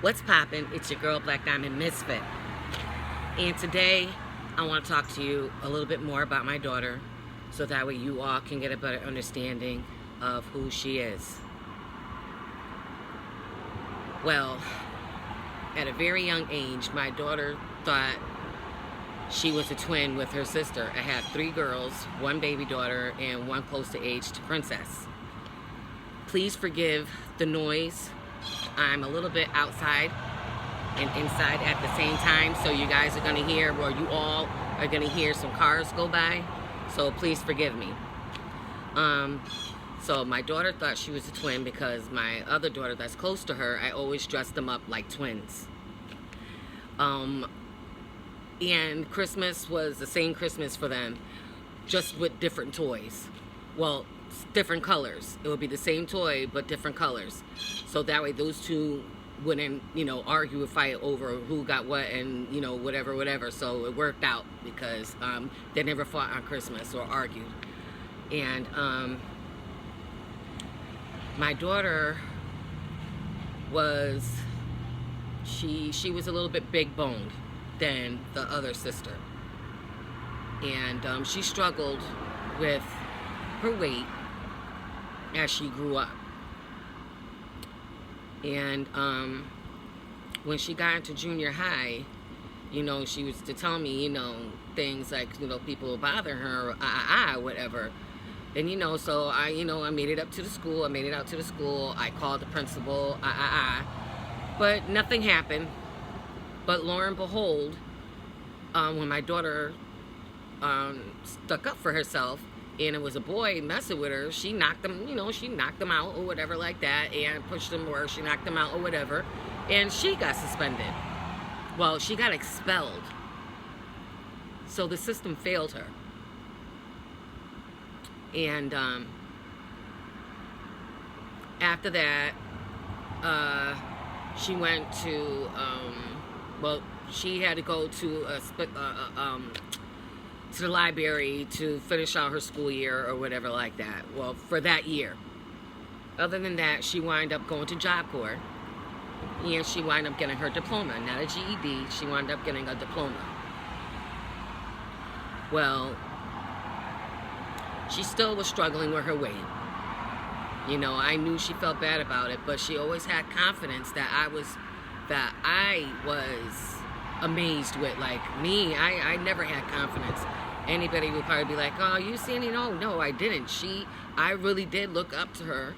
What's poppin'? It's your girl Black Diamond Misfit. And today I want to talk to you a little bit more about my daughter so that way you all can get a better understanding of who she is. Well, at a very young age, my daughter thought she was a twin with her sister. I have 3 girls, 1 baby daughter, and 1 close to age to princess. Please forgive the noise. I'm a little bit outside and inside at the same time, so you guys are going to hear, or you all are going to hear some cars go by, so please forgive me. So my daughter thought she was a twin because my other daughter that's close to her, I always dressed them up like twins. And Christmas was the same Christmas for them, just with different toys. Well, different colors. It would be the same toy, but different colors. So that way those two wouldn't, argue or fight over who got what and, whatever. So it worked out because they never fought on Christmas or argued. And my daughter was, she was a little bit big boned than the other sister. And she struggled with her weight as she grew up. And when she got into junior high, she was to tell me, things like, people bother her, whatever. And, so I made it up to the school. I made it out to the school. I called the principal, But nothing happened. But lo and behold, when my daughter stuck up for herself, and it was a boy messing with her, she knocked him, she knocked him out or whatever like that, and pushed him, or she knocked him out or whatever, and she got suspended. Well, she got expelled. So the system failed her. And after that, she went to, she had to go to the library to finish out her school year or whatever like that. Well, for that year. Other than that, she wound up going to Job Corps, and she wound up getting her diploma. Not a GED, she wound up getting a diploma. Well, she still was struggling with her weight. I knew she felt bad about it, but she always had confidence that I was amazed with. Like me, I never had confidence. Anybody would probably be like, oh, you see any? No, I didn't. I really did look up to her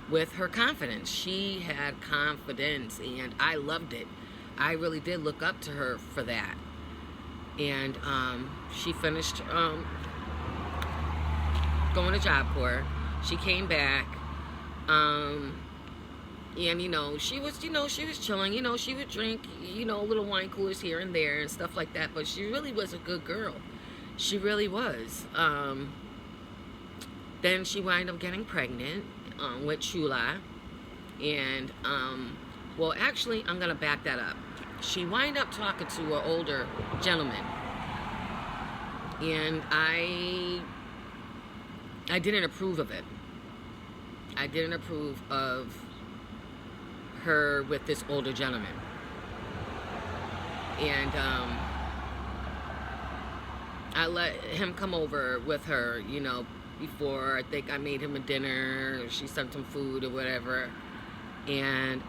with her confidence. She had confidence, and I loved it. I really did look up to her for that. And she finished going to Job Corps. She came back. And, she was, she was chilling. She would drink, little wine coolers here and there and stuff like that. But she really was a good girl. She really was. Then she wound up getting pregnant with Chula. And, well, actually, I'm going to back that up. She wound up talking to an older gentleman. And I didn't approve of it. I didn't approve of her with this older gentleman. And I let him come over with her, before. I think I made him a dinner, she sent him food or whatever. And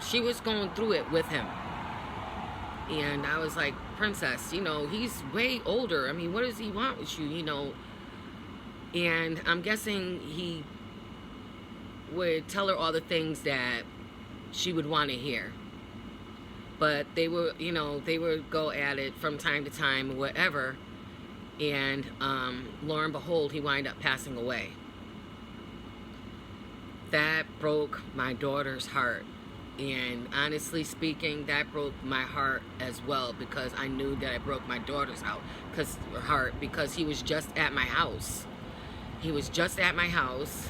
she was going through it with him. And I was like, Princess, he's way older. I mean, what does he want with you, And I'm guessing he would tell her all the things that she would want to hear. But they were, they would go at it from time to time or whatever. And lo and behold, he wound up passing away. That broke my daughter's heart. And honestly speaking, that broke my heart as well, because I knew that it broke my daughter's heart because he was just at my house. He was just at my house.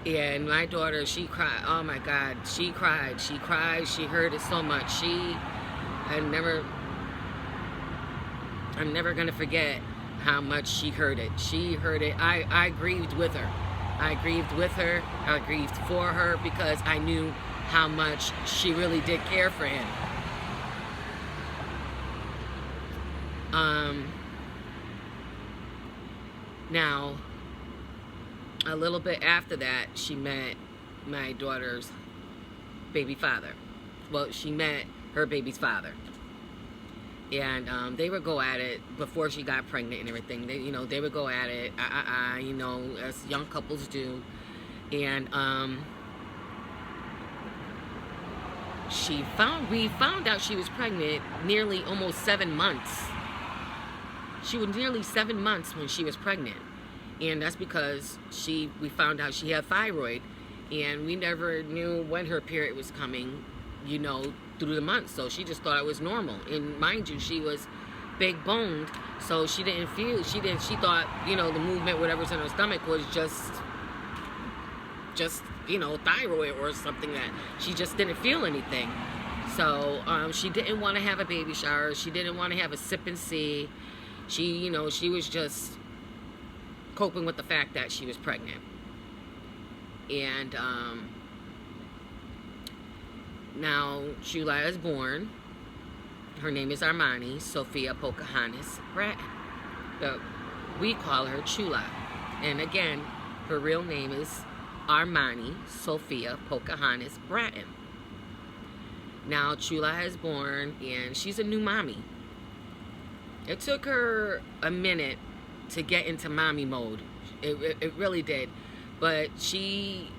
And my daughter, she cried. Oh my God, she cried. She cried. She heard it so much. I'm never going to forget how much she heard it. She heard it. I grieved with her. I grieved with her. I grieved for her because I knew how much she really did care for him. Now, a little bit after that, she met my daughter's baby father. Well, she met her baby's father. And they would go at it before she got pregnant and everything. They would go at it, as young couples do. And we found out she was pregnant nearly almost 7 months. She was nearly 7 months when she was pregnant. And that's because we found out she had thyroid. And we never knew when her period was coming, through the months. So she just thought it was normal. And mind you, she was big boned, so she thought, the movement, whatever's in her stomach, was just thyroid or something, that she just didn't feel anything. So she didn't want to have a baby shower. She didn't want to have a sip and see. She was just coping with the fact that she was pregnant. And now Chula is born. Her name is Armani Sophia Pocahontas Bratton, but we call her Chula. And again, her real name is Armani Sophia Pocahontas Bratton. Now Chula is born, and she's a new mommy. It took her a minute to get into mommy mode. It really did. But she,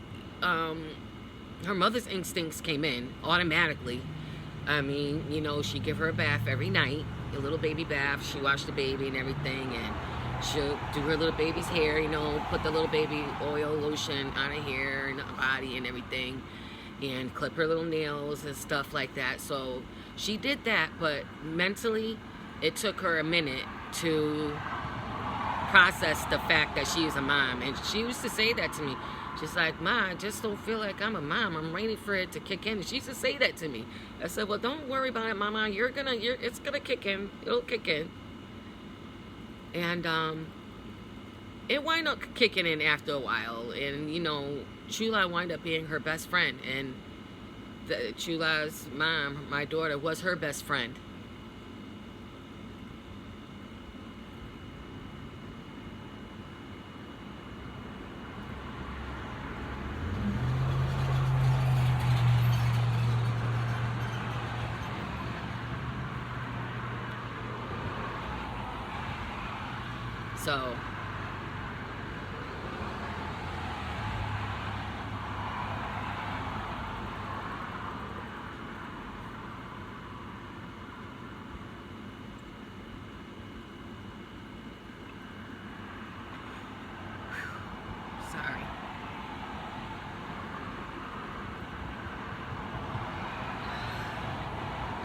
her mother's instincts came in automatically. I mean, she give her a bath every night, a little baby bath. She washed the baby and everything, and she'll do her little baby's hair, put the little baby oil, lotion on her hair and her body and everything, and clip her little nails and stuff like that. So she did that, but mentally, it took her a minute to process the fact that she is a mom. And she used to say that to me. She's like, Ma, I just don't feel like I'm a mom. I'm waiting for it to kick in. She used to say that to me. I said, well, don't worry about it, Mama. It's gonna kick in. It'll kick in. And it wound up kicking in after a while. And Chula wound up being her best friend. And Chula's mom, my daughter, was her best friend. So sorry.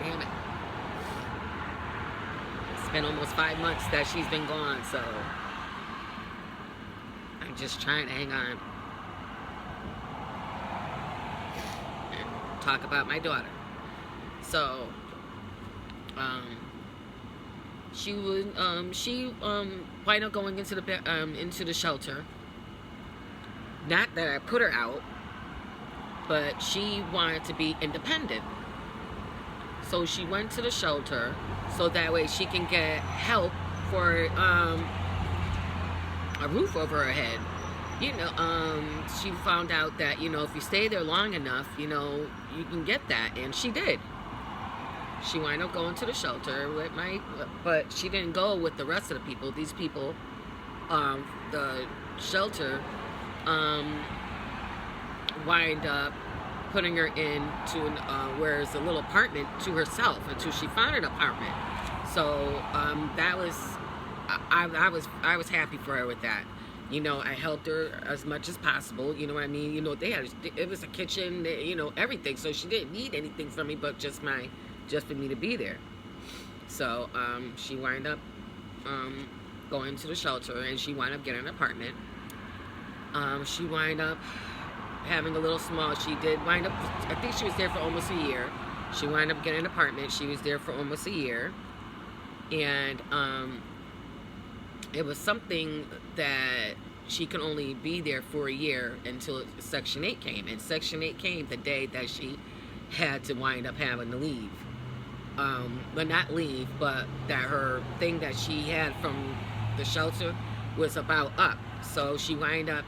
Damn it. It's been almost 5 months that she's been gone, so I'm just trying to hang on and talk about my daughter. So she wound up going into the shelter. Not that I put her out, but she wanted to be independent. So she went to the shelter so that way she can get help for a roof over her head. She found out that, if you stay there long enough, you can get that. And she did. She wound up going to the shelter but she didn't go with the rest of the people. These people, the shelter, wind up putting her into where's a little apartment to herself until she found an apartment. So that was, I was happy for her with that. I helped her as much as possible. You know what I mean? It was a kitchen, everything. So she didn't need anything from me but just for me to be there. So she wound up going to the shelter, and she wound up getting an apartment. She wound up having a little small. She did wind up, I think she was there for almost a year. She wound up getting an apartment. She was there for almost a year. And it was something that she could only be there for a year until Section 8 came. And Section 8 came the day that she had to wind up having to leave. But not leave, but that her thing that she had from the shelter was about up. So she wind up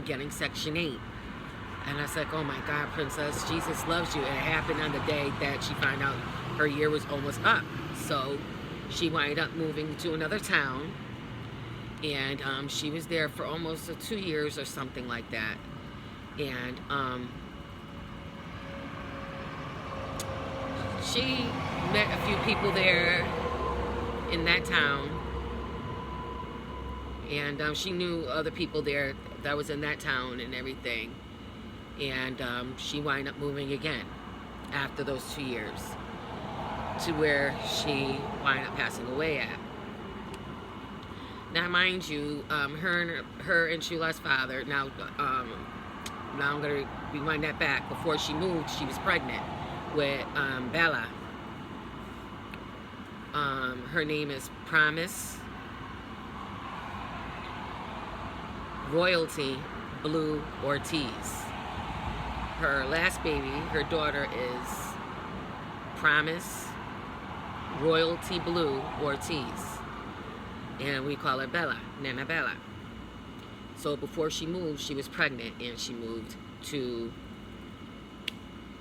getting Section 8. And I was like, oh my God, Princess, Jesus loves you. And it happened on the day that she found out her year was almost up. So she wind up moving to another town. And she was there for almost 2 years or something like that. And she met a few people there in that town. And she knew other people there that was in that town and everything. And she wound up moving again after those 2 years to where she wound up passing away at. Now, mind you, her and Shula's father, now I'm going to rewind that back. Before she moved, she was pregnant with Bella. Her name is Promise Royalty Blue Ortiz. Her last baby, her daughter, is Promise Royalty Blue Ortiz. And we call her Bella, Nana Bella. So before she moved, she was pregnant and she moved to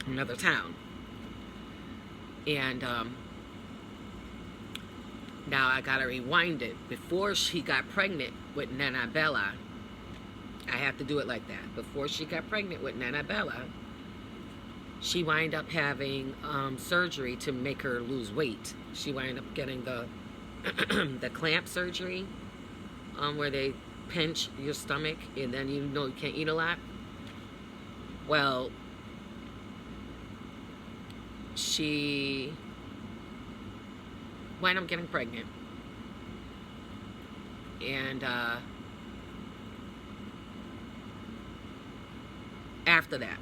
another town. And now I gotta rewind it. Before she got pregnant with Nana Bella, I have to do it like that. Before she got pregnant with Nana Bella, she wound up having surgery to make her lose weight. She wound up getting the the clamp surgery, where they pinch your stomach and then you can't eat a lot. Well, she wound up getting pregnant. And after that,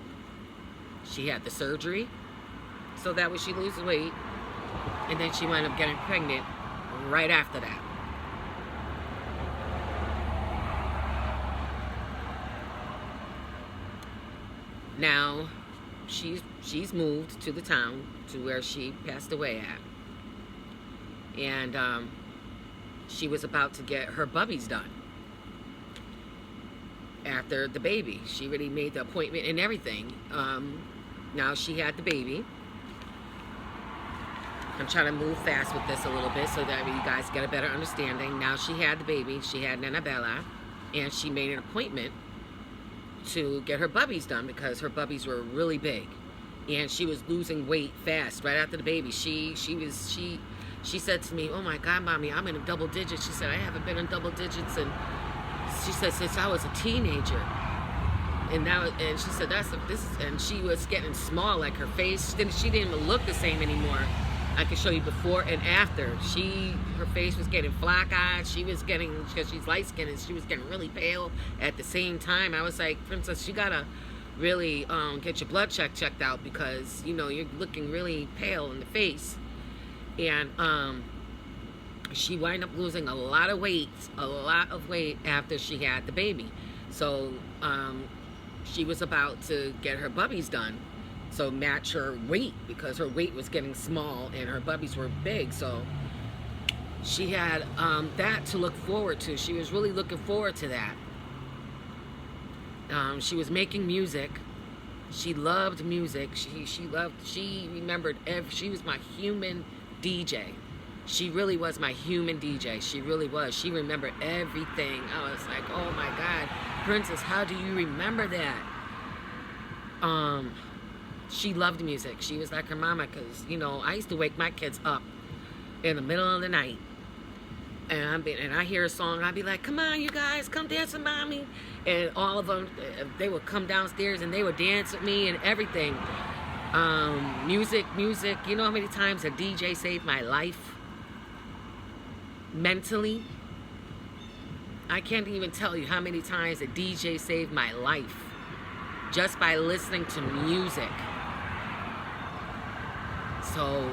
she had the surgery so that way she loses weight, and then she wound up getting pregnant right after that. Now she's moved to the town to where she passed away at, and she was about to get her bubbies done after the baby. She already made the appointment and everything. Now she had the baby. I'm trying to move fast with this a little bit so that you guys get a better understanding. Now she had the baby. She had Nana Bella, and she made an appointment to get her bubbies done because her bubbies were really big, and she was losing weight fast right after the baby. She said to me, "Oh my God, Mommy, I'm in double digits." She said, "I haven't been in double digits," and she said, "since I was a teenager." And now, and she said, and she was getting small, like her face. She didn't even look the same anymore. I can show you before and after. Her face was getting black-eyed. She was getting, because she's light-skinned, and she was getting really pale at the same time. I was like, Princess, you gotta really get your blood checked out because, you're looking really pale in the face. And she wound up losing a lot of weight after she had the baby. So she was about to get her bubbies done, so match her weight, because her weight was getting small and her bubbies were big. So she had that to look forward to. She was really looking forward to that. She was making music. She loved music. She remembered she was my human DJ. She really was my human DJ. She really was. She remembered everything. I was like, oh my God, Princess, how do you remember that? She loved music. She was like her mama, because, I used to wake my kids up in the middle of the night. And I hear a song, I'd be like, come on, you guys, come dance with Mommy. And all of them, they would come downstairs and they would dance with me and everything. Music. You know how many times a DJ saved my life? Mentally. I can't even tell you how many times a DJ saved my life just by listening to music. So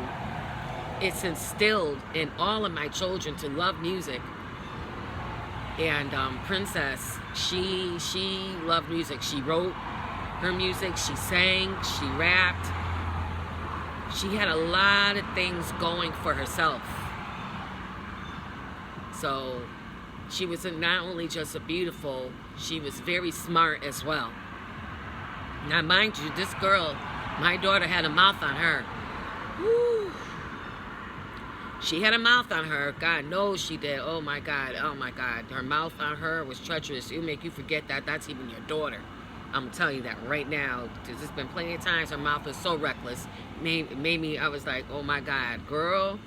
it's instilled in all of my children to love music. And Princess, she loved music. She wrote her music, she sang, she rapped. She had a lot of things going for herself. So she was not only just a beautiful, she was very smart as well. Now mind you, this girl, my daughter, had a mouth on her. Woo. She had a mouth on her. God knows she did. Oh my God. Oh my God. Her mouth on her was treacherous. It'll make you forget that that's even your daughter. I'm telling you that right now. Because there's been plenty of times her mouth was so reckless. Made me, I was like, oh my God. Girl,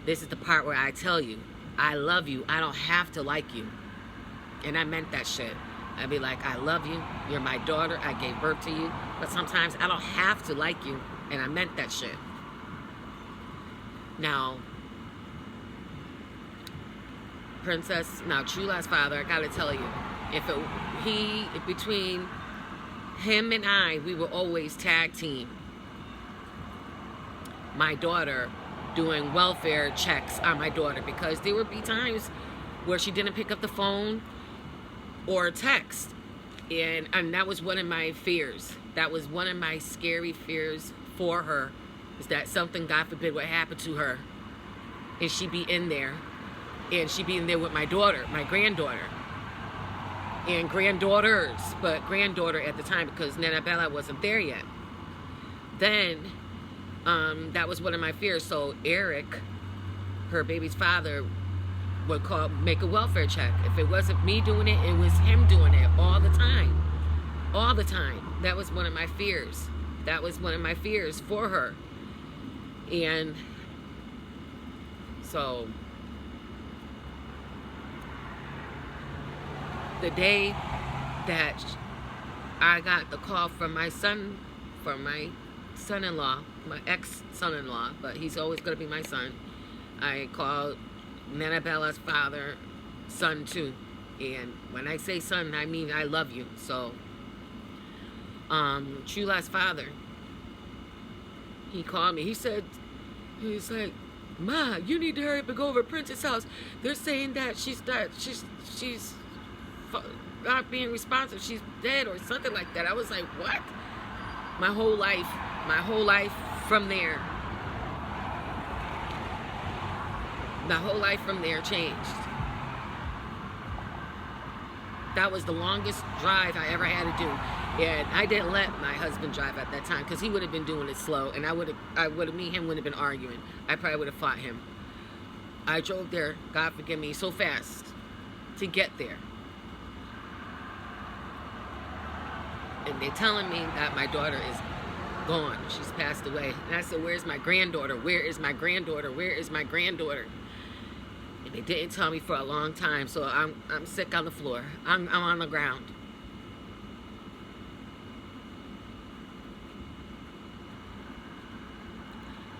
this is the part where I tell you, I love you. I don't have to like you. And I meant that shit. I'd be like, I love you. You're my daughter. I gave birth to you. But sometimes I don't have to like you. And I meant that shit. Now, Princess, now Chula's father, I gotta tell you, between him and I, we were always tag team. My daughter doing welfare checks on my daughter, because there would be times where she didn't pick up the phone or text, and that was one of my fears. That was one of my scary fears for her, is that something, God forbid, would happen to her, and she'd be in there. And she'd be in there with my daughter, my granddaughter, and granddaughters, but granddaughter at the time, because Nana Bella wasn't there yet. Then, that was one of my fears. So Eric, her baby's father, would make a welfare check. If it wasn't me doing it, it was him doing it all the time. All the time. That was one of my fears. That was one of my fears for her. And so the day that I got the call from my son-in-law, my ex-son-in-law, but he's always going to be my son, I called Nana Bella's father, son too. And when I say son, I mean I love you. So, Chula's father, he called me. He's like, Ma, you need to hurry up and go over to Princess' house. They're saying that she's not being responsive, she's dead or something like that. I was like, what? My whole life from there, changed. That was the longest drive I ever had to do, and I didn't let my husband drive at that time, because he would have been doing it slow, and me and him would have been arguing. I probably would have fought him. I drove there, God forgive me, so fast to get there. And they're telling me that my daughter is gone. She's passed away. And I said, where's my granddaughter? Where is my granddaughter? Where is my granddaughter? And they didn't tell me for a long time. So I'm sick on the floor. I'm on the ground.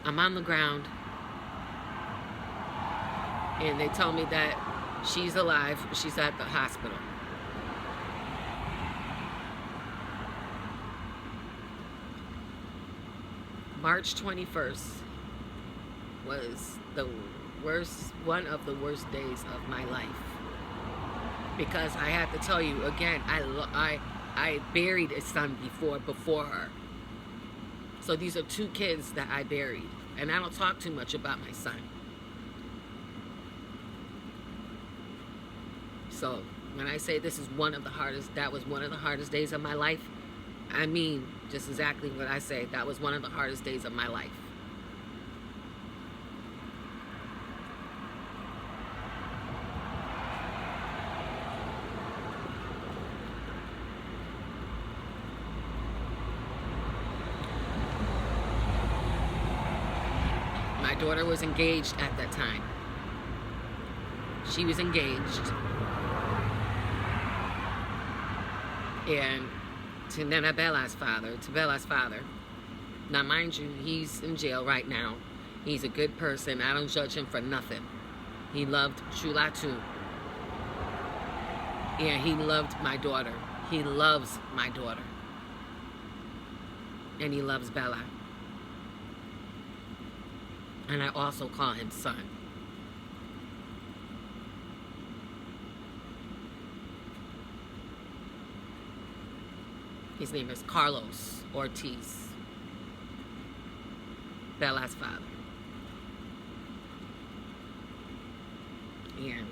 I'm on the ground. And they tell me that she's alive. She's at the hospital. March 21st was one of the worst days of my life, because I have to tell you again, I buried a son before her. So these are two kids that I buried, and I don't talk too much about my son. So when I say this is that was one of the hardest days of my life, I mean just exactly what I say. That was one of the hardest days of my life. My daughter was engaged at that time. She was engaged. And to Nana Bella's father, Now, mind you, he's in jail right now. He's a good person. I don't judge him for nothing. He loved Chula too. And he loved my daughter. He loves my daughter. And he loves Bella. And I also call him son. His name is Carlos Ortiz, Bella's father. And